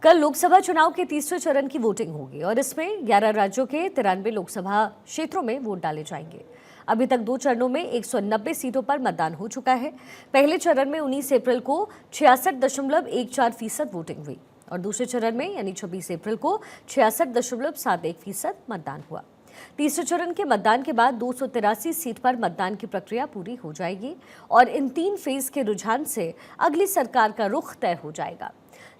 कल लोकसभा चुनाव के तीसरे चरण की वोटिंग होगी और इसमें 11 राज्यों के 93 लोकसभा क्षेत्रों में वोट डाले जाएंगे। अभी तक 2 चरणों में 190 सीटों पर मतदान हो चुका है। पहले चरण में 19 अप्रैल को 66.14% वोटिंग हुई और दूसरे चरण में यानी 26 अप्रैल को 66.71% मतदान हुआ। तीसरे चरण के मतदान के बाद 283 सीट पर मतदान की प्रक्रिया पूरी हो जाएगी और इन 3 फेज के रुझान से अगली सरकार का रुख तय हो जाएगा।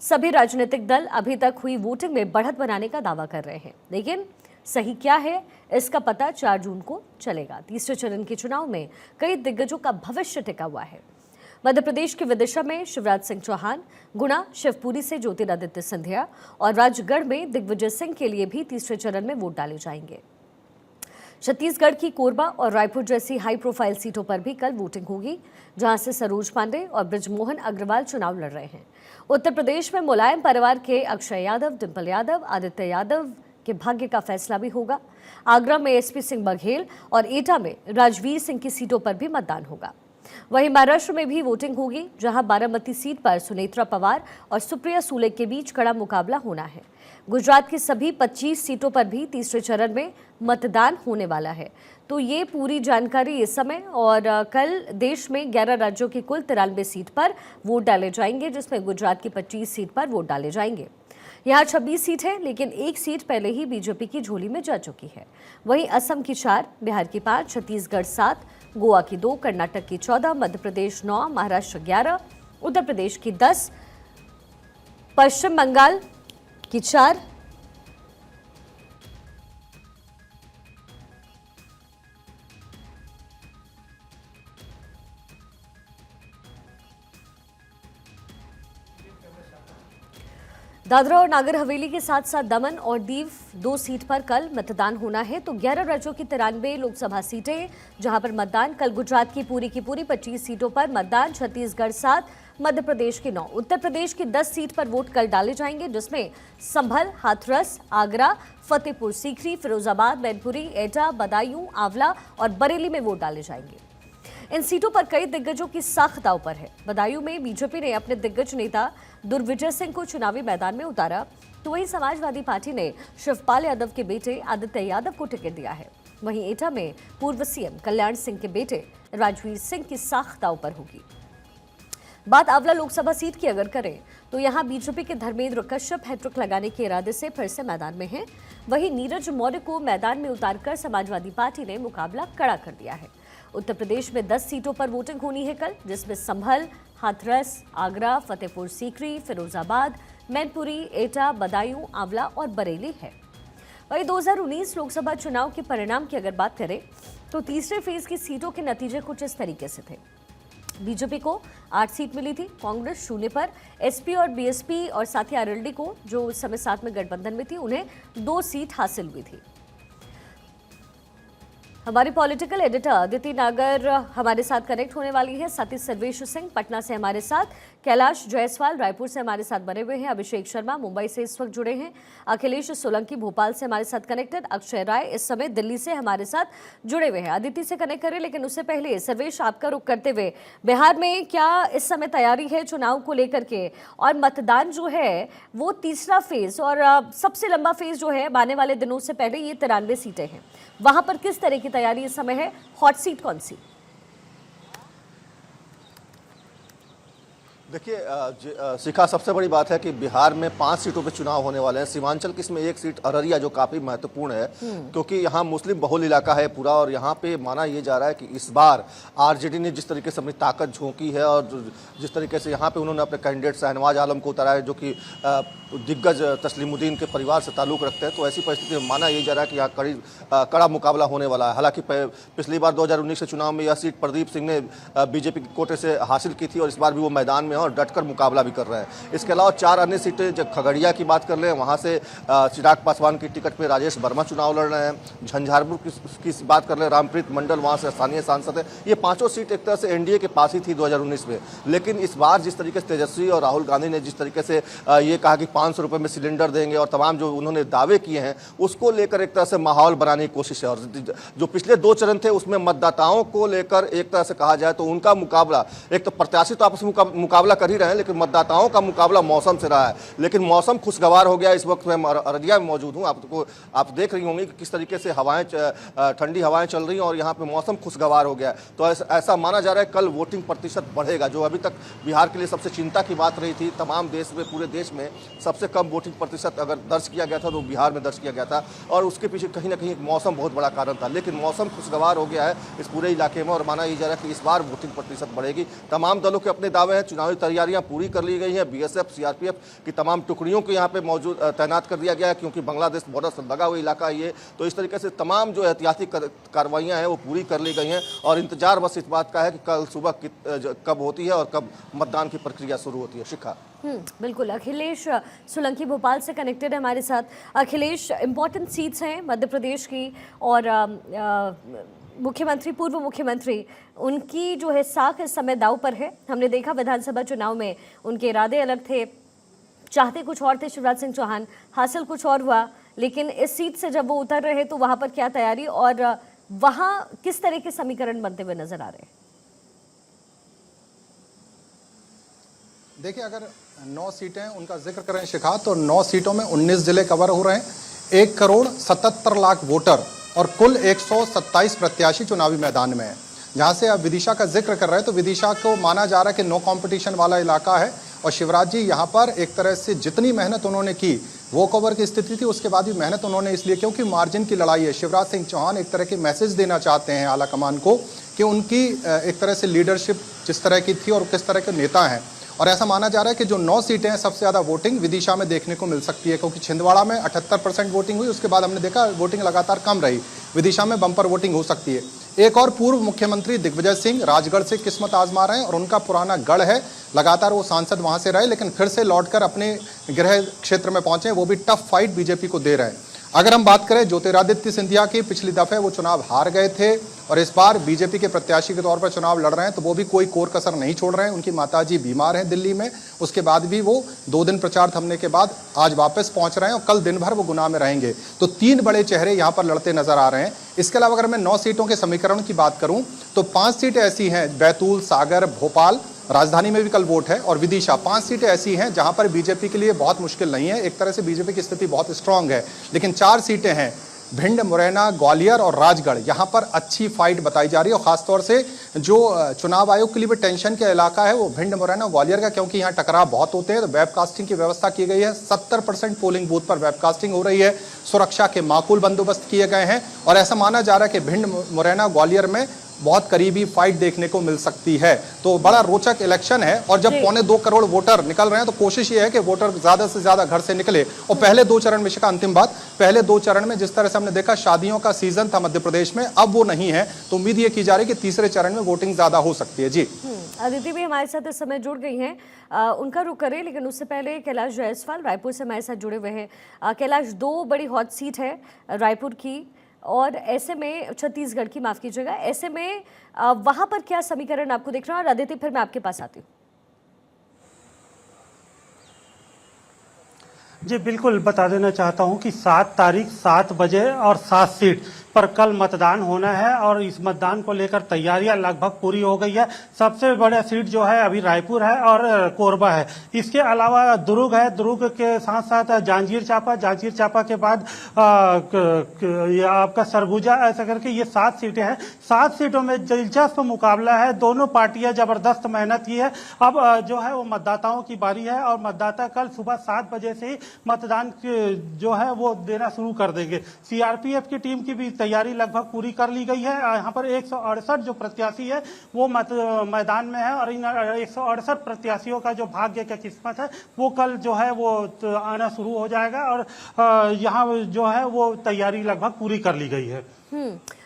सभी राजनीतिक दल अभी तक हुई वोटिंग में बढ़त बनाने का दावा कर रहे हैं, लेकिन सही क्या है इसका पता 4 जून को चलेगा। तीसरे चरण के चुनाव में कई दिग्गजों का भविष्य टिका हुआ है। मध्य प्रदेश के विदिशा में शिवराज सिंह चौहान, गुना शिवपुरी से ज्योतिरादित्य सिंधिया और राजगढ़ में दिग्विजय सिंह के लिए भी तीसरे चरण में वोट डाले जाएंगे। छत्तीसगढ़ की कोरबा और रायपुर जैसी हाई प्रोफाइल सीटों पर भी कल वोटिंग होगी, जहां से सरोज पांडे और बृजमोहन अग्रवाल चुनाव लड़ रहे हैं। उत्तर प्रदेश में मुलायम परिवार के अक्षय यादव, डिंपल यादव, आदित्य यादव के भाग्य का फैसला भी होगा। आगरा में एसपी सिंह बघेल और एटा में राजवीर सिंह की सीटों पर भी मतदान होगा। वहीं महाराष्ट्र में भी वोटिंग होगी, जहां बारामती सीट पर सुनेत्रा पवार और सुप्रिया सूले के बीच कड़ा मुकाबला होना है। गुजरात की सभी 25 सीटों पर भी तीसरे चरण में मतदान होने वाला है। तो ये पूरी जानकारी इस समय और कल देश में 11 राज्यों की कुल 93 सीट पर वोट डाले जाएंगे, जिसमें गुजरात की 25 सीट पर वोट डाले जाएंगे। यहाँ 26 सीट है, लेकिन एक सीट पहले ही बीजेपी की झोली में जा चुकी है। वहीं असम की 4, बिहार की 5, छत्तीसगढ़ 7, गोवा की 2, कर्नाटक की 14, मध्य प्रदेश 9, महाराष्ट्र 11, उत्तर प्रदेश की 10, पश्चिम बंगाल की 4, दादरा और नागर हवेली के साथ साथ दमन और दीव 2 सीट पर कल मतदान होना है। तो 11 राज्यों की 93 लोकसभा सीटें, जहां पर मतदान कल गुजरात की पूरी 25 सीटों पर मतदान, छत्तीसगढ़ 7, मध्य प्रदेश की 9, उत्तर प्रदेश की 10 सीट पर वोट कल डाले जाएंगे, जिसमें संभल, हाथरस, आगरा, फतेहपुर सीकरी, फिरोजाबाद, मैनपुरी, एटा, बदायूं, आंवला और बरेली में वोट डाले जाएंगे। इन सीटों पर कई दिग्गजों की साख दांव पर है। बदायूं में बीजेपी ने अपने दिग्गज नेता दुर्विजय सिंह को चुनावी मैदान में उतारा, तो वहीं समाजवादी पार्टी ने शिवपाल यादव के बेटे आदित्य यादव को टिकट दिया है। वहीं एटा में पूर्व सीएम कल्याण सिंह के बेटे राजवीर सिंह की साख दांव पर होगी। बात आंवला लोकसभा सीट की अगर करें तो यहां बीजेपी के धर्मेंद्र कश्यप हैट्रिक लगाने के इरादे से फिर से मैदान में हैं। वहीं नीरज मौर्य को मैदान में उतारकर समाजवादी पार्टी ने मुकाबला कड़ा कर दिया है। उत्तर प्रदेश में 10 सीटों पर वोटिंग होनी है कल, जिसमें संभल, हाथरस, आगरा, फतेहपुर सीकरी, फिरोजाबाद, मैनपुरी, एटा, बदायूं, आंवला और बरेली है। वहीं 2019 लोकसभा चुनाव के परिणाम की अगर बात करें तो तीसरे फेज की सीटों के नतीजे कुछ इस तरीके से थे। बीजेपी को 8 सीट मिली थी, कांग्रेस 0 पर, एसपी और बीएसपी और साथ ही आरएलडी को, जो उस समय साथ में गठबंधन में थी, उन्हें 2 सीट हासिल हुई थी। हमारी पॉलिटिकल एडिटर अदिति नागर हमारे साथ कनेक्ट होने वाली है, साथ ही सर्वेश सिंह पटना से हमारे साथ, कैलाश जायसवाल रायपुर से हमारे साथ बने हुए हैं, अभिषेक शर्मा मुंबई से इस वक्त जुड़े हैं, अखिलेश सोलंकी भोपाल से हमारे साथ कनेक्टेड, अक्षय राय इस समय दिल्ली से हमारे साथ जुड़े हुए हैं। अदिति से कनेक्ट करें, लेकिन उससे पहले सर्वेश आपका रुख करते हुए, बिहार में क्या इस समय तैयारी है चुनाव को लेकर के, और मतदान जो है वो तीसरा फेज और सबसे लंबा फेज जो है आने वाले दिनों से पहले, ये 93 सीटें हैं, वहां पर किस तरह की तैयारी इस समय है? हॉट सीट कौन सी? देखिए शिखा, सबसे बड़ी बात है कि बिहार में 5 सीटों पे चुनाव होने वाले हैं। सीमांचल की इसमें 1 सीट अररिया, जो काफ़ी महत्वपूर्ण है क्योंकि यहाँ मुस्लिम बहुल इलाका है पूरा, और यहाँ पे माना ये जा रहा है कि इस बार आरजेडी ने जिस तरीके से अपनी ताकत झोंकी है और जिस तरीके से यहाँ पे उन्होंने अपने कैंडिडेट शहनवाज आलम को उतारा है, जो कि दिग्गज तस्लीमुद्दीन के परिवार से ताल्लुक़ रखते हैं, तो ऐसी परिस्थिति में माना ये जा रहा है कि यहाँ कड़ा मुकाबला होने वाला है। हालांकि पिछली बार 2019 के चुनाव में यह सीट प्रदीप सिंह ने बीजेपी के कोटे से हासिल की थी और इस बार भी वो मैदान में और डटकर मुकाबला भी कर रहे हैं। इसके अलावा 4 अन्य सीटें, जब खगड़िया की बात कर लें, वहाँ से चिराग पासवान की टिकट पे राजेश वर्मा चुनाव लड़ रहे हैं। झंझारपुर की बात कर लें, रामप्रीत मंडल वहाँ से स्थानीय सांसद है। ये 5 सीट एक तरह से एनडीए के पास ही थी 2019 में, लेकिन इस बार जिस तरीके से तेजस्वी और राहुल गांधी ने जिस तरीके से ये कहा कि 500 रुपये में सिलेंडर देंगे और तमाम जो उन्होंने दावे किए हैं, उसको लेकर एक तरह से माहौल बनाने की कोशिश है। और जो पिछले 2 चरण थे उसमें मतदाताओं को लेकर एक तरह से कहा जाए तो उनका मुकाबला, एक तो प्रत्याशी तो आपस में मुकाबला मुकाबला कर ही रहे हैं, लेकिन मतदाताओं का मुकाबला मौसम से रहा है। लेकिन मौसम खुशगवार हो गया। इस वक्त मैं अररिया में मौजूद हूँ। आप देख रही होंगी कि किस तरीके से ठंडी हवाएं चल रही हैं और यहाँ पे मौसम खुशगवार हो गया है। तो ऐसा माना जा रहा है कल वोटिंग प्रतिशत बढ़ेगा, जो अभी तक बिहार के लिए सबसे चिंता की बात रही थी। तमाम देश में, पूरे देश में सबसे कम वोटिंग प्रतिशत अगर दर्ज किया गया था तो बिहार में दर्ज किया गया था, और उसके पीछे कहीं ना कहीं मौसम बहुत बड़ा कारण था। लेकिन मौसम खुशगवार हो गया है इस पूरे इलाके में और माना यह जा रहा है कि इस बार वोटिंग प्रतिशत बढ़ेगी। तमाम दलों के अपने दावे हैं, चुनावी तैयारियां पूरी कर ली गई हैं। बीएसएफ, सीआरपीएफ की तमाम टुकड़ियों को यहाँ पे मौजूद तैनात कर दिया गया है, क्योंकि बांग्लादेश बॉर्डर से लगा हुआ इलाका ये। तो इस तरीके से तमाम जो एहतियाती कार्रवाइयाँ हैं वो पूरी कर ली गई हैं और इंतजार बस इस बात का है कि कल सुबह कब होती है और कब मतदान की प्रक्रिया शुरू होती है। शिखा। बिल्कुल। अखिलेश सोलंकी भोपाल से कनेक्टेड है हमारे साथ। अखिलेश, इंपॉर्टेंट सीट्स हैं मध्य प्रदेश की और मुख्यमंत्री, पूर्व मुख्यमंत्री, उनकी जो है साख इस समय दांव पर है। हमने देखा विधानसभा चुनाव में उनके इरादे अलग थे, चाहते कुछ और थे शिवराज सिंह चौहान, हासिल कुछ और हुआ। लेकिन इस सीट से जब वो उतर रहे तो वहां पर क्या तैयारी और वहां किस तरह के समीकरण बनते हुए नजर आ रहे हैं? देखिए, अगर 9 सीटें उनका जिक्र करें शिखा, तो 9 सीटों में 19 जिले कवर हो रहे हैं। 1,77,00,000 वोटर और कुल 127 प्रत्याशी चुनावी मैदान में है। जहां से आप विदिशा का जिक्र कर रहे हैं तो विदिशा को माना जा रहा है कि नो कंपटीशन वाला इलाका है और शिवराज जी यहाँ पर एक तरह से जितनी मेहनत उन्होंने की, वॉक ओवर की स्थिति थी, उसके बाद भी मेहनत उन्होंने इसलिए क्योंकि मार्जिन की लड़ाई है। शिवराज सिंह चौहान एक तरह के मैसेज देना चाहते हैं आला कमान को कि उनकी एक तरह से लीडरशिप जिस तरह की थी और किस तरह के नेता हैं। और ऐसा माना जा रहा है कि जो 9 सीटें हैं, सबसे ज़्यादा वोटिंग विदिशा में देखने को मिल सकती है, क्योंकि छिंदवाड़ा में 78% वोटिंग हुई, उसके बाद हमने देखा वोटिंग लगातार कम रही। विदिशा में बम्पर वोटिंग हो सकती है। एक और पूर्व मुख्यमंत्री दिग्विजय सिंह राजगढ़ से किस्मत आजमा रहे हैं और उनका पुराना गढ़ है, लगातार वो सांसद वहां से रहे, लेकिन फिर से लौटकर अपने गृह क्षेत्र में पहुंचे। वो भी टफ फाइट बीजेपी को दे रहे हैं। अगर हम बात करें ज्योतिरादित्य सिंधिया की, पिछली दफे वो चुनाव हार गए थे और इस बार बीजेपी के प्रत्याशी के तौर पर चुनाव लड़ रहे हैं, तो वो भी कोई कोर कसर नहीं छोड़ रहे हैं। उनकी माताजी बीमार हैं दिल्ली में, उसके बाद भी वो 2 दिन प्रचार थमने के बाद आज वापस पहुंच रहे हैं और कल दिन भर वो गुना में रहेंगे। तो 3 बड़े चेहरे यहाँ पर लड़ते नजर आ रहे हैं। इसके अलावा अगर मैं 9 सीटों के समीकरण की बात करूं तो 5 सीटें ऐसी हैं, बैतूल, सागर, भोपाल, राजधानी में भी कल वोट है, और विदिशा, 5 सीटें ऐसी हैं जहां पर बीजेपी के लिए बहुत मुश्किल नहीं है। एक तरह से बीजेपी की स्थिति बहुत स्ट्रांग है। लेकिन 4 सीटें हैं, भिंड, मुरैना, ग्वालियर और राजगढ़, यहां पर अच्छी फाइट बताई जा रही है। और खासतौर से जो चुनाव आयोग के लिए भी टेंशन का इलाका है वो भिंड, मुरैना, ग्वालियर का, क्योंकि यहाँ टकराव बहुत होते हैं। तो वेबकास्टिंग की व्यवस्था की गई है। 70% पोलिंग बूथ पर वेबकास्टिंग हो रही है। सुरक्षा के माकूल बंदोबस्त किए गए हैं और ऐसा माना जा रहा है कि भिंड, मुरैना, ग्वालियर में बहुत करीबी फाइट देखने को मिल सकती है। तो बड़ा रोचक इलेक्शन है और जब 1.25 करोड़ वोटर निकल रहे हैं तो कोशिश ये है कि वोटर ज्यादा से ज्यादा घर से निकले। और पहले 2 चरण में, शिखा अंतिम बात, पहले 2 चरण में जिस तरह से हमने देखा शादियों का सीजन था मध्य प्रदेश में, अब वो नहीं है। तो उम्मीद ये की जा रही है कि तीसरे चरण में वोटिंग ज्यादा हो सकती है। जी अदिति भी हमारे साथ इस समय जुड़ गई हैं, उनका रुख करें, लेकिन उससे पहले कैलाश जायसवाल रायपुर से हमारे साथ जुड़े हुए हैं। कैलाश, 2 बड़ी हॉट सीट है रायपुर की और ऐसे में छत्तीसगढ़ की, माफ कीजिएगा, ऐसे में वहां पर क्या समीकरण आपको दिख रहा है? और अदिति, फिर मैं आपके पास आती हूँ। जी बिल्कुल, बता देना चाहता हूं कि 7 तारीख 7 बजे और 7 सीट पर कल मतदान होना है और इस मतदान को लेकर तैयारियां लगभग पूरी हो गई है। सबसे बड़ा सीट जो है अभी रायपुर है और कोरबा है। इसके अलावा दुर्ग है, दुर्ग के साथ साथ जांजगीर चांपा, जांजगीर चांपा के बाद ये आपका सरगुजा, ऐसा करके ये 7 सीटें हैं। 7 सीटों में दिलचस्प मुकाबला है। दोनों पार्टियां जबरदस्त मेहनत की है। अब जो है वो मतदाताओं की बारी है और मतदाता कल सुबह 7 बजे से ही मतदान जो है वो देना शुरू कर देंगे। सीआरपीएफ की टीम की भी तैयारी लगभग पूरी कर ली गई है। यहाँ पर 168 जो प्रत्याशी है वो मैदान में है और इन 168 प्रत्याशियों का जो भाग्य का किस्मत है वो कल जो है वो आना शुरू हो जाएगा और यहाँ जो है वो तैयारी लगभग पूरी कर ली गई है।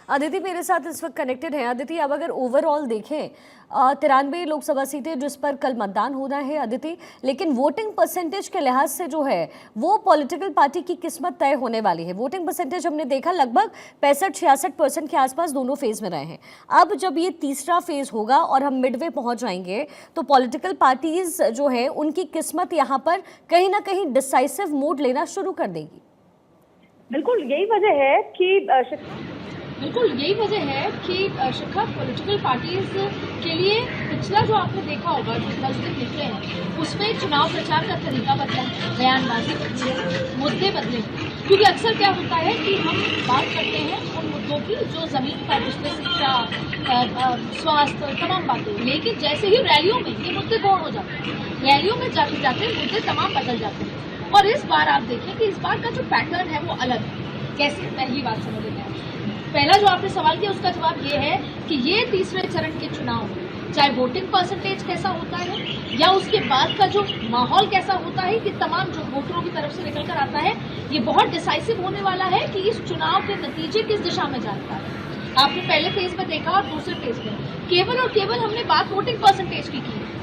अदिति मेरे साथ इस वक्त कनेक्टेड है। अदिति, अब अगर ओवरऑल देखें 93 लोकसभा सीटें जिस पर कल मतदान होना है अदिति, लेकिन वोटिंग परसेंटेज के लिहाज से जो है वो पॉलिटिकल पार्टी की किस्मत तय होने वाली है। वोटिंग परसेंटेज हमने देखा लगभग 65-66% के आसपास दोनों फेज में रहे हैं। अब जब ये तीसरा फेज होगा और हम मिडवे पहुंच जाएंगे तो पॉलिटिकल पार्टीज जो है उनकी किस्मत यहाँ पर कहीं ना कहीं डिसाइसिव मोड लेना शुरू कर देगी। बिल्कुल यही वजह है कि बिल्कुल यही वजह है कि शिखा पॉलिटिकल पार्टीज के लिए पिछला जो आपने देखा होगा जो 10 दिन निकले हैं उसमें चुनाव प्रचार का तरीका बदला, बयानबाजी बदली है, मुद्दे बदले हैं। क्योंकि अक्सर क्या होता है कि हम बात करते हैं उन मुद्दों की जो जमीन पर, जिसमें शिक्षा, स्वास्थ्य, तमाम बातें, लेकिन जैसे ही रैलियों में ये मुद्दे गौण हो जाते हैं, रैलियों में जाते जाते मुद्दे तमाम बदल जाते हैं। और इस बार आप देखें कि इस बार का जो पैटर्न है वो अलग है। कैसे, पहली बात समझ लेते हैं। पहला जो आपने सवाल किया उसका जवाब ये है कि ये तीसरे चरण के चुनाव में चाहे वोटिंग परसेंटेज कैसा होता है या उसके बाद का जो माहौल कैसा होता है कि तमाम जो वोटरों की तरफ से निकल कर आता है, ये बहुत डिसाइसिव होने वाला है कि इस चुनाव के नतीजे किस दिशा में जाता है। आपने पहले फेज में देखा और दूसरे फेज में केवल और केवल हमने बात वोटिंग परसेंटेज की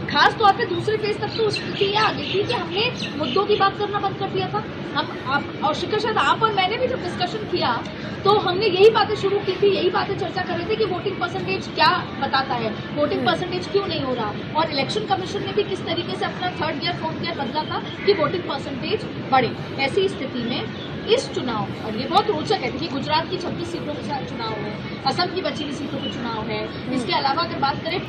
खास तौर पे दूसरे फेज तक तो उस स्थिति ये आ गई थी कि हमने मुद्दों की बात करना बंद कर दिया था। हम आप और शिखर शायद आप और मैंने भी जब डिस्कशन किया तो हमने यही बातें शुरू की थी, यही बातें चर्चा कर रहे थे कि वोटिंग परसेंटेज क्या बताता है, वोटिंग परसेंटेज क्यों नहीं हो रहा, और इलेक्शन कमीशन ने भी किस तरीके से अपना 3rd गियर 4th गियर बदला था कि वोटिंग परसेंटेज बढ़े। ऐसी स्थिति में इस चुनाव, और ये बहुत रोचक है, देखिए गुजरात की 26 सीटों के साथ चुनाव है, असम की बची हुई सीटों पर चुनाव है, इसके अलावा अगर बात करें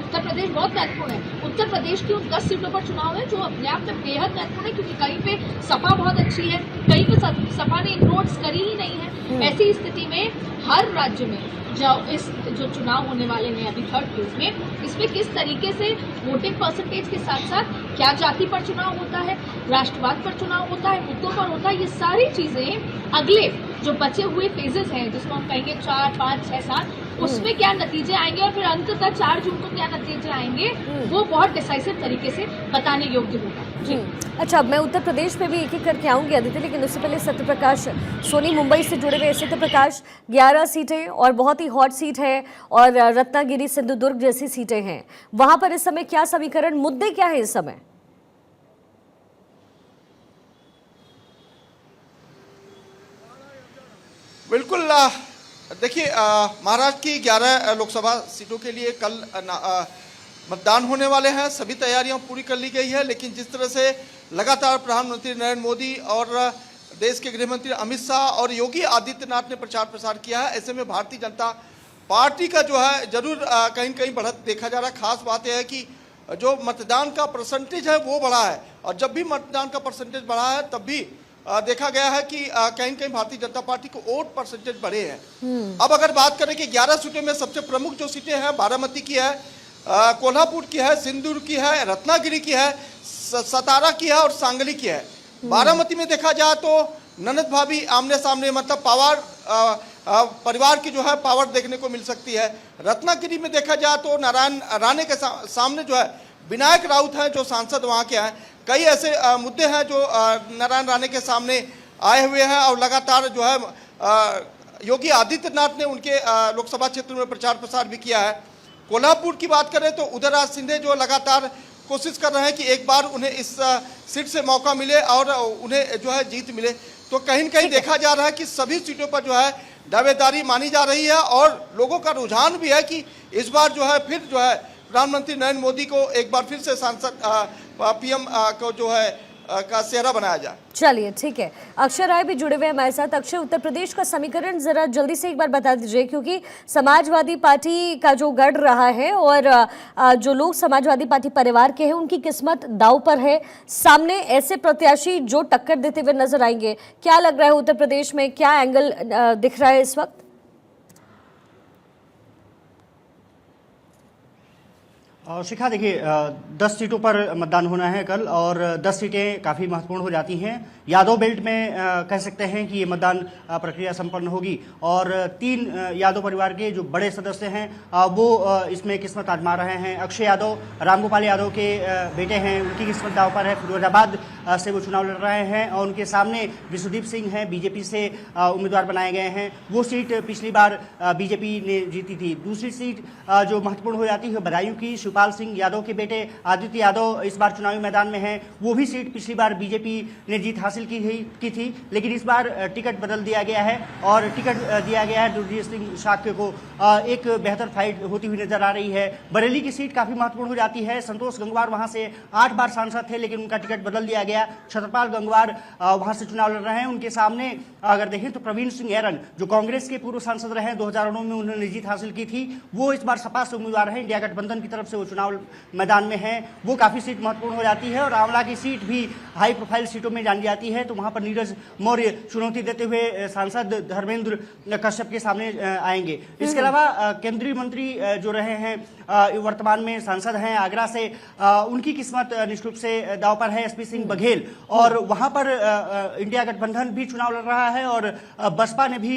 उत्तर प्रदेश बहुत महत्वपूर्ण है। उत्तर प्रदेश की उन 10 सीटों पर चुनाव है जो अपने आप में बेहद महत्वपूर्ण है, क्योंकि कहीं पे सपा बहुत अच्छी है, कहीं पे सपा ने इनरोड्स करी ही नहीं है। ऐसी स्थिति में हर राज्य में जो चुनाव होने वाले हैं अभी 3rd फेज में, इसमें किस तरीके से वोटिंग परसेंटेज के साथ साथ क्या जाति पर चुनाव होता है, राष्ट्रवाद पर चुनाव होता है, मुद्दों पर होता है, ये सारी चीजें अगले जो बचे हुए फेजेस हैं जिसको हम कहेंगे 4, 5, 6, 7, उसमें क्या नतीजे आएंगे और फिर अंततः 4 जून को क्या नतीजे आएंगे वो बहुत डिसाइसिव तरीके से बताने योग्य होगा। जी अच्छा, अब मैं उत्तर प्रदेश में भी एक एक करके आऊंगी अदिति, लेकिन उससे पहले सत्यप्रकाश सोनी मुंबई से जुड़े हुए। सत्यप्रकाश, 11 सीटें और बहुत ही हॉट सीट है और रत्नागिरी, सिंधुदुर्ग जैसी सीटें हैं, वहां पर इस समय क्या समीकरण, मुद्दे क्या है इस समय? बिल्कुल, देखिए महाराष्ट्र की 11 लोकसभा सीटों के लिए कल मतदान होने वाले हैं। सभी तैयारियां पूरी कर ली गई है, लेकिन जिस तरह से लगातार प्रधानमंत्री नरेंद्र मोदी और देश के गृह मंत्री अमित शाह और योगी आदित्यनाथ ने प्रचार प्रसार किया है, ऐसे में भारतीय जनता पार्टी का जो है जरूर कहीं न कहीं बढ़त देखा जा रहा है। खास बात यह है कि जो मतदान का परसेंटेज है वो बढ़ा है, और जब भी मतदान का परसेंटेज बढ़ा है तब भी देखा गया है कि कहीं न कहीं भारतीय जनता पार्टी को वोट परसेंटेज बढ़े हैं। अब अगर बात करें कि 11 सीटों में सबसे प्रमुख जो सीटें हैं, बारामती की है, कोल्हापुर की है, सिंदूर की है, रत्नागिरी की है, सतारा की है और सांगली की है। बारामती में देखा जाए तो ननद भाभी आमने सामने, मतलब पावर परिवार की जो है पावर देखने को मिल सकती है। रत्नागिरी में देखा जाए तो नारायण राणे के सामने जो है विनायक राउत हैं जो सांसद वहाँ के हैं। कई ऐसे मुद्दे हैं जो नारायण राणे के सामने आए हुए हैं और लगातार जो है योगी आदित्यनाथ ने उनके लोकसभा क्षेत्र में प्रचार प्रसार भी किया है। कोल्हापुर की बात करें तो उदयराज सिंधिया जो लगातार कोशिश कर रहे हैं कि एक बार उन्हें इस सीट से मौका मिले और उन्हें जो है जीत मिले, तो कहीं न कहीं देखा जा रहा है कि सभी सीटों पर जो है दावेदारी मानी जा रही है और लोगों का रुझान भी है कि इस बार जो है फिर जो है प्रधानमंत्री नरेंद्र मोदी को एक बार फिर से सांसद पीएम को जो है का सेहरा बनाया जाए। चलिए ठीक है, अक्षय राय भी जुड़े हुए हैं हमारे साथ। अक्षय, उत्तर प्रदेश का समीकरण जरा जल्दी से एक बार बता दीजिए, क्योंकि समाजवादी पार्टी का जो गढ़ रहा है और जो लोग समाजवादी पार्टी परिवार के हैं उनकी किस्मत दांव पर है। सामने ऐसे प्रत्याशी जो टक्कर देते हुए नजर आएंगे, क्या लग रहा है उत्तर प्रदेश में क्या एंगल दिख रहा है इस वक्त? शिखा, देखिए 10 सीटों पर मतदान होना है कल और 10 सीटें काफ़ी महत्वपूर्ण हो जाती हैं। यादव बेल्ट में कह सकते हैं कि ये मतदान प्रक्रिया संपन्न होगी और 3 यादव परिवार के जो बड़े सदस्य हैं वो इसमें किस्मत आजमा रहे हैं। अक्षय यादव रामगोपाल यादव के बेटे हैं, उनकी किस्मत दांव पर है। फिरोजाबाद से वो चुनाव लड़ रहे हैं और उनके सामने विश्वदीप सिंह हैं, बीजेपी से उम्मीदवार बनाए गए हैं। वो सीट पिछली बार बीजेपी ने जीती थी। दूसरी सीट जो महत्वपूर्ण हो जाती है बदायूं की, शिवपाल सिंह यादव के बेटे आदित्य यादव इस बार चुनावी मैदान में हैं। वो भी सीट पिछली बार बीजेपी ने जीत हासिल की थी, लेकिन इस बार टिकट बदल दिया गया है और टिकट दिया गया है दुर्जीत सिंह शाक्य को। एक बेहतर फाइट होती हुई नजर आ रही है। बरेली की सीट काफी महत्वपूर्ण हो जाती है। संतोष गंगवार वहां से 8 बार सांसद थे, लेकिन उनका टिकट बदल दिया गया गया। छत्रपाल गंगवार वहां से चुनाव लड़ रहे हैं। उनके सामने अगर देखें तो प्रवीण सिंह ऐरन, जो कांग्रेस के पूर्व सांसद रहे हैं, 2009 में उन्होंने जीत हासिल की थी, वो इस बार सपा से उम्मीदवार है। इंडिया गठबंधन की तरफ से वो चुनाव मैदान में है। वो काफी सीट महत्वपूर्ण हो जाती है और आंवला की सीट भी हाई प्रोफाइल सीटों में जानी जाती है, तो वहां पर नीरज मौर्य चुनौती देते हुए सांसद धर्मेंद्र कश्यप के सामने आएंगे। इसके अलावा केंद्रीय मंत्री जो रहे हैं, वर्तमान में सांसद हैं आगरा से, उनकी किस्मत निश्चित रूप से दांव पर है। एसपी सिंह बघेल, और वहां पर इंडिया गठबंधन भी चुनाव लड़ रहा है और बसपा ने भी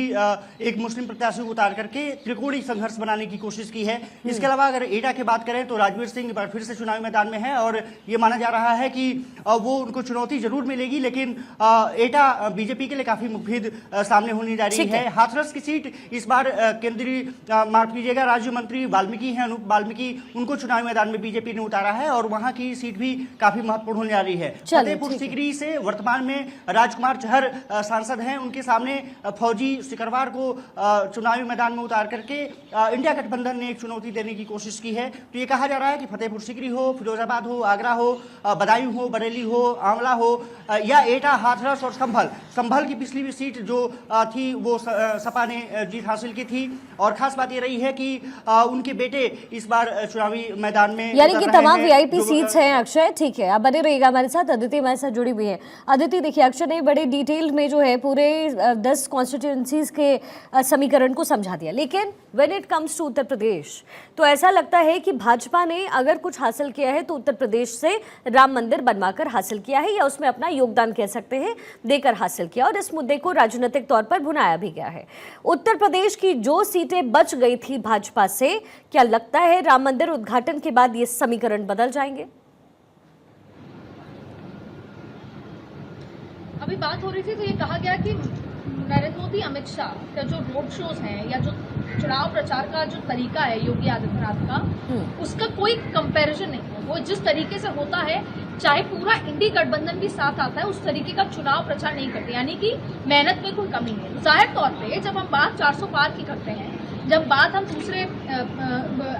एक मुस्लिम प्रत्याशी को उतार करके त्रिकोणीय संघर्ष बनाने की कोशिश की है। इसके अलावा अगर एटा की बात करें तो राजवीर सिंह फिर से चुनावी मैदान में है और ये माना जा रहा है कि वो उनको चुनौती जरूर मिलेगी, लेकिन एटा बीजेपी के लिए काफी मुफीद सामने होने जा रही है। हाथरस की सीट इस बार केंद्रीय माफ कीजिएगा राज्य मंत्री वाल्मीकि हैं, अनूप वाल्मीकि, उनको चुनावी मैदान में बीजेपी ने उतारा है और वहां की सीट भी काफी महत्वपूर्ण होने जा रही है। फतेहपुर सीकरी से वर्तमान में राजकुमार चहर सांसद हैं, उनके सामने फौजी सिकरवार को चुनावी मैदान में उतार करके इंडिया गठबंधन ने एक चुनौती देने की कोशिश की है। तो ये कहा जा रहा है कि फतेहपुर सीकरी हो, फिरोजाबाद हो, आगरा हो, बदायूं हो, बरेली हो, आंवला हो या एटा, हाथरस और संभल की पिछली भी सीट जो थी वो सपा ने जीत हासिल की थी। और खास बात ये रही है कि उनके बेटे इस बार चुनावी मैदान में, यानी कि तमाम वीआईपी सीट्स हैं। अक्षय, ठीक है, आप बने रहिएगा हमारे साथ। अदिति हमारे साथ जुड़ी हुई है। अदिति, देखिए, अक्षय ने बड़े डिटेल में जो है पूरे 10 कॉन्स्टिट्यूंसीज के समीकरण को समझा दिया, लेकिन when it comes to Uttar Pradesh तो ऐसा लगता है कि भाजपा ने अगर कुछ हासिल किया है तो उत्तर प्रदेश से राम मंदिर बनवाकर हासिल किया है, या उसमें अपना योगदान कह सकते हैं देकर हासिल किया, और इस मुद्दे को राजनीतिक तौर पर भुनाया भी गया है। उत्तर प्रदेश की जो सीटें बच गई थी भाजपा से, क्या लगता है राम मंदिर उद्घाटन के बाद ये समीकरण बदल जाएंगे? अभी बात हो रही थी तो ये कहा गया कि नरेंद्र मोदी, अमित शाह का जो रोड शोज हैं या जो चुनाव प्रचार का जो तरीका है योगी आदित्यनाथ का, उसका कोई कंपैरिजन नहीं है। वो जिस तरीके से होता है, चाहे पूरा इंडी गठबंधन भी साथ आता है, उस तरीके का चुनाव प्रचार नहीं करते, यानी कि मेहनत में कोई कमी नहीं है। जाहिर तौर पे जब हम बात 400 पार की करते हैं, जब बात हम दूसरे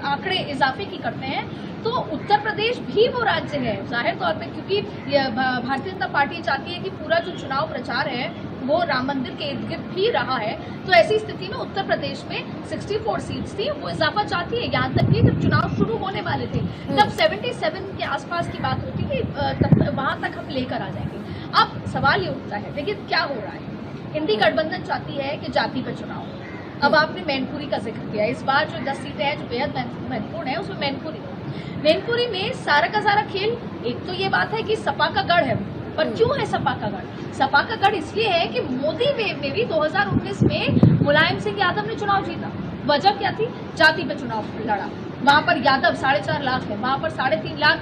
आंकड़े इजाफे की करते हैं, तो उत्तर प्रदेश भी वो राज्य है जाहिर तौर पे, क्योंकि भारतीय जनता पार्टी चाहती है कि पूरा जो चुनाव प्रचार है वो राम मंदिर के इर्द गिर्द भी रहा है। तो ऐसी स्थिति में उत्तर प्रदेश में 64 सीट्स थी, वो इजाफा चाहती है। यहाँ तक कि जब चुनाव शुरू होने वाले थे तब 77 के आसपास की बात होती थी, वहां तक हम लेकर आ जाएंगे। अब सवाल ये उठता है, देखिए क्या हो रहा है। इंडी गठबंधन चाहती है कि जाति पर चुनाव हो। अब आपने मैनपुरी का जिक्र किया, इस बार जो 10 सीटें हैं जो बेहद महत्वपूर्ण है, उसमें मैनपुरी में सारा का सारा खेल, एक तो ये बात है कि सपा का गढ़ है, पर क्यों है सपा का गढ़? सपा का गढ़ इसलिए है कि मोदी वेव में भी 2019 में मुलायम सिंह यादव ने चुनाव जीता। वजह क्या थी? जाति पे चुनाव लड़ा। वहां पर यादव 4.5 लाख है, वहां पर 3.5 लाख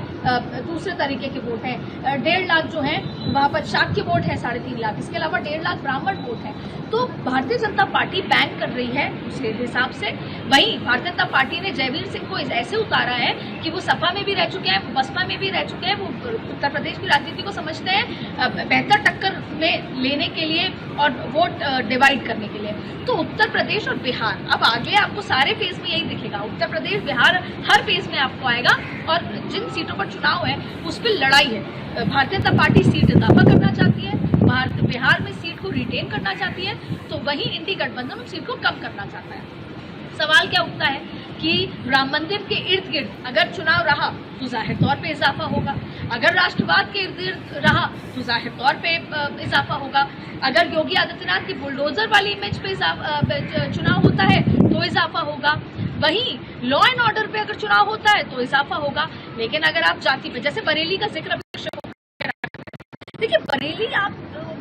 दूसरे तरीके के वोट हैं, 1.5 लाख जो हैं वहां पर शाक्य वोट है 3.5 लाख, इसके अलावा 1.5 लाख ब्राह्मण वोट हैं। तो भारतीय जनता पार्टी बैंक कर रही है उस हिसाब से। वहीं भारतीय जनता पार्टी ने जयवीर सिंह को ऐसे उतारा है कि वो सपा में भी रह चुके हैं, बसपा में भी रह चुके हैं, वो उत्तर प्रदेश की राजनीति को समझते हैं बेहतर टक्कर में लेने के लिए और वोट डिवाइड करने के लिए। तो उत्तर प्रदेश और बिहार, अब आगे आपको सारे फेज में यही दिखेगा, उत्तर प्रदेश बिहार हर फेज में आपको आएगा, और जिन सीटों पर चुनाव है उस पर लड़ाई है। भारतीय जनता पार्टी सीट इजाफा करना चाहती है, बिहार में सीट को रिटेन करना चाहती है, तो वहीं इंडी गठबंधन उस सीट को कम करना चाहता है। सवाल क्या उठता है कि राम मंदिर के इर्द गिर्द अगर चुनाव रहा तो जाहिर तौर पे इजाफा होगा, अगर राष्ट्रवाद के इर्द गिर्द रहा तो जाहिर तौर पे इजाफा होगा, अगर योगी आदित्यनाथ की बुलडोजर वाली इमेज पे चुनाव होता है तो इजाफा होगा, वहीं लॉ एंड ऑर्डर पे अगर चुनाव होता है तो इजाफा होगा। लेकिन अगर आप जाति पे, जैसे बरेली का जिक्र, देखिए बरेली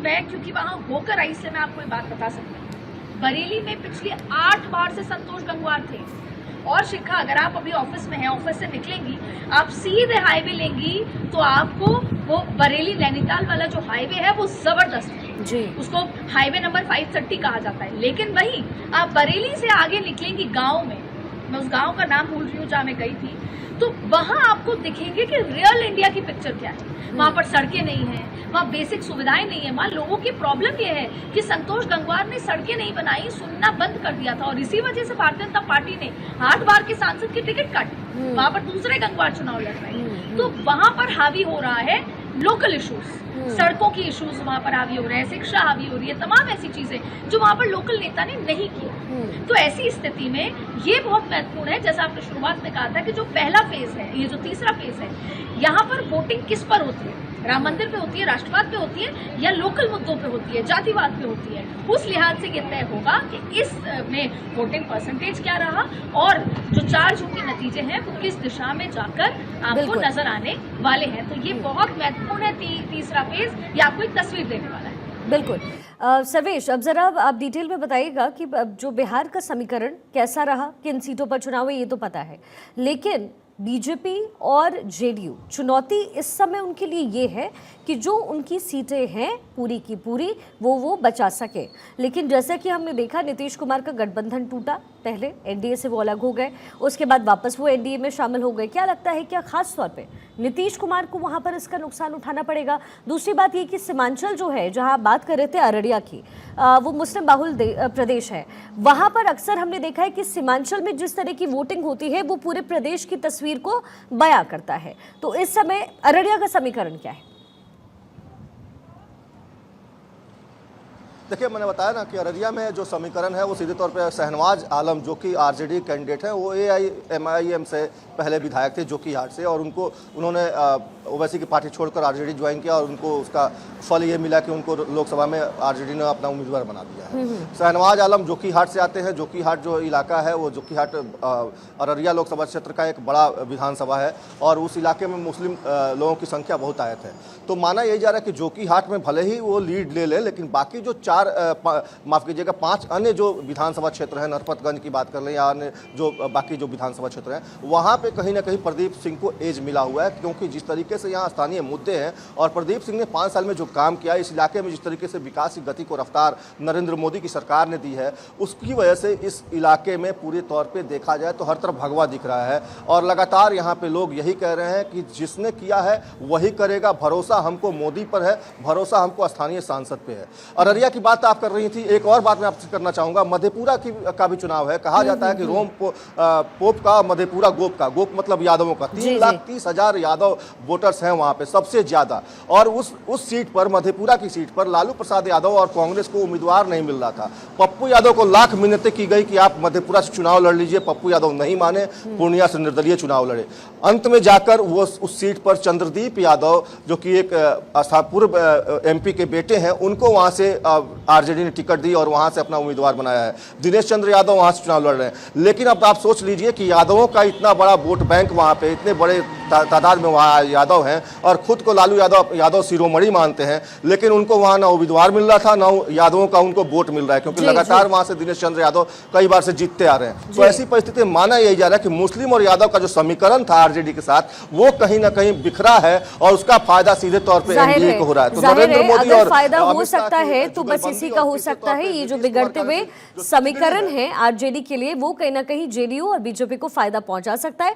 मैं क्योंकि वहां होकर आई से मैं आपको ये बात बता सकती हूँ। बरेली में पिछले 8 बार से संतोष गंगवार थे। और शिखा, अगर आप अभी ऑफिस में हैं, ऑफिस से निकलेंगी, आप सीधे हाईवे लेंगी तो आपको वो बरेली नैनीताल वाला जो हाईवे है वो जबरदस्त है जी, उसको हाईवे नंबर 530 कहा जाता है। लेकिन वहीं आप बरेली से आगे निकलेंगी गाँव में, मैं उस गाँव का नाम भूल रही हूँ जहाँ मैं गई थी, तो वहां आपको दिखेंगे कि रियल इंडिया की पिक्चर क्या है। वहां पर सड़कें नहीं है, वहाँ बेसिक सुविधाएं नहीं है। वहाँ लोगों की प्रॉब्लम ये है कि संतोष गंगवार ने सड़कें नहीं बनाई, सुनना बंद कर दिया था, और इसी वजह से भारतीय जनता पार्टी ने 8 बार के सांसद की टिकट काटी। वहां पर दूसरे गंगवार चुनाव लड़ रहे हैं, तो वहां पर हावी हो रहा है लोकल इश्यूज। सड़कों की इश्यूज वहाँ पर हावी हो रहे हैं, शिक्षा हावी हो रही है, तमाम ऐसी चीजें जो वहाँ पर लोकल नेता ने नहीं की। तो ऐसी स्थिति में ये बहुत महत्वपूर्ण है, जैसा आपने शुरुआत में कहा था कि जो पहला फेज है, ये जो तीसरा फेज है, यहाँ पर वोटिंग किस पर होती है, राम मंदिर पे होती है, राष्ट्रवाद पे होती है, या लोकल मुद्दों पे होती है, जातिवाद पे होती है। उस लिहाज से ये तय होगा कि इस में वोटिंग परसेंटेज क्या रहा और जो 4 जून के नतीजे हैं वो किस दिशा में जाकर आपको बिल्कुल। नजर आने वाले हैं। तो ये बहुत महत्वपूर्ण है तीसरा फेज, ये आपको एक तस्वीर देने वाला है। बिल्कुल। सर्वेश, अब जरा आप डिटेल में बताइएगा कि अब जो बिहार का समीकरण कैसा रहा, किन सीटों पर चुनाव है ये तो पता है, लेकिन बीजेपी और जेडीयू चुनौती इस समय उनके लिए ये है कि जो उनकी सीटें हैं पूरी की पूरी वो बचा सके। लेकिन जैसे कि हमने देखा, नीतीश कुमार का गठबंधन टूटा, पहले एनडीए से वो अलग हो गए, उसके बाद वापस वो एनडीए में शामिल हो गए। क्या लगता है, क्या खास तौर पे नीतीश कुमार को वहां पर इसका नुकसान उठाना पड़ेगा? दूसरी बात ये कि सीमांचल जो है, जहां आप बात कर रहे थे अररिया की, वो मुस्लिम बाहुल प्रदेश है, वहां पर अक्सर हमने देखा है कि सीमांचल में जिस तरह की वोटिंग होती है वो पूरे प्रदेश की तस्वीर को बयां करता है। तो इस समय अररिया का समीकरण क्या है? देखिए, मैंने बताया ना कि अररिया में जो समीकरण है वो सीधे तौर पे शहनवाज आलम, जो कि आरजेडी कैंडिडेट हैं, वो एआईएमआईएम से पहले विधायक थे जोकीहाट से, और उन्होंने ओवैसी की पार्टी छोड़कर आरजेडी ज्वाइन किया, और उनको उसका फल ये मिला कि उनको लोकसभा में आरजेडी ने अपना उम्मीदवार बना दिया है। शहनवाज आलम जोकीहाट से आते हैं। जोकीहाट जो इलाका है वो जोकीहाट अररिया लोकसभा क्षेत्र का एक बड़ा विधानसभा है, और उस इलाके में मुस्लिम लोगों की संख्या बहुत आयत है। तो माना यही जा रहा है कि जोकीहाट में भले ही वो लीड ले ले, लेकिन बाकी जो माफ कीजिएगा 5 अन्य जो विधानसभा क्षेत्र है, नरपतगंज की बात कर लें या अन्य जो बाकी जो विधानसभा क्षेत्र हैं, वहाँ पे कहीं ना कहीं प्रदीप सिंह को एज मिला हुआ है, क्योंकि जिस तरीके से यहाँ स्थानीय मुद्दे हैं और प्रदीप सिंह ने 5 साल में जो काम किया, इस इलाके में जिस तरीके से विकास की गति को रफ्तार नरेंद्र मोदी की सरकार ने दी है, उसकी वजह से इस इलाके में पूरे तौर पर देखा जाए तो हर तरफ भगवा दिख रहा है। और लगातार यहाँ पे लोग यही कह रहे हैं कि जिसने किया है वही करेगा, भरोसा हमको मोदी पर है, भरोसा हमको स्थानीय सांसद पे है। अररिया की बात आप कर रही थी, एक और बात मैं आपसे करना चाहूंगा। मधेपुरा का भी चुनाव है। कहा जाता है कि रोम पोप का, मधेपुरा गोप मतलब यादवों का। 3,30,000 यादव वोटर्स हैं वहां पे, सबसे ज्यादा। और उस सीट पर, मधेपुरा की सीट पर लालू प्रसाद यादव और कांग्रेस को उम्मीदवार नहीं मिल रहा था। पप्पू यादव को लाख मिन्नतें की गई कि आप मधेपुरा से चुनाव लड़ लीजिए, पप्पू यादव नहीं माने, पूर्णिया से निर्दलीय चुनाव लड़े। अंत में जाकर वो उस सीट पर चंद्रदीप यादव, जो कि एक पूर्व एमपी के बेटे हैं, उनको वहां से आरजेडी ने टिकट दी और वहां से अपना उम्मीदवार बनाया है। दिनेश चंद्र यादव वहां से चुनाव लड़ रहे हैं। लेकिन अब आप सोच लीजिए कि यादवों का इतना बड़ा वोट बैंक वहां पे, इतने बड़े तादाद में वहां यादव हैं, और खुद को लालू यादव शिरोमणि मानते हैं, लेकिन उनको वहां ना उम्मीदवार मिल रहा था, ना यादवों का उनको वोट मिल रहा है, क्योंकि लगातार वहां से दिनेश चंद्र यादव कई बार से जीतते आ रहे हैं। तो ऐसी परिस्थिति में माना यही जा रहा है कि मुस्लिम और यादव का जो समीकरण था आरजेडी के साथ, वो कहीं ना कहीं बिखरा है, और उसका फायदा सीधे तौर पर एनडीए को हो रहा है। तो नरेंद्र मोदी और फायदा हो सकता है तो बस इसी का हो सकता है। ये जो बिगड़ते हुए समीकरण है आरजेडी के लिए, वो कहीं ना कहीं जेडीयू और बीजेपी को फायदा पहुंचा सकता है।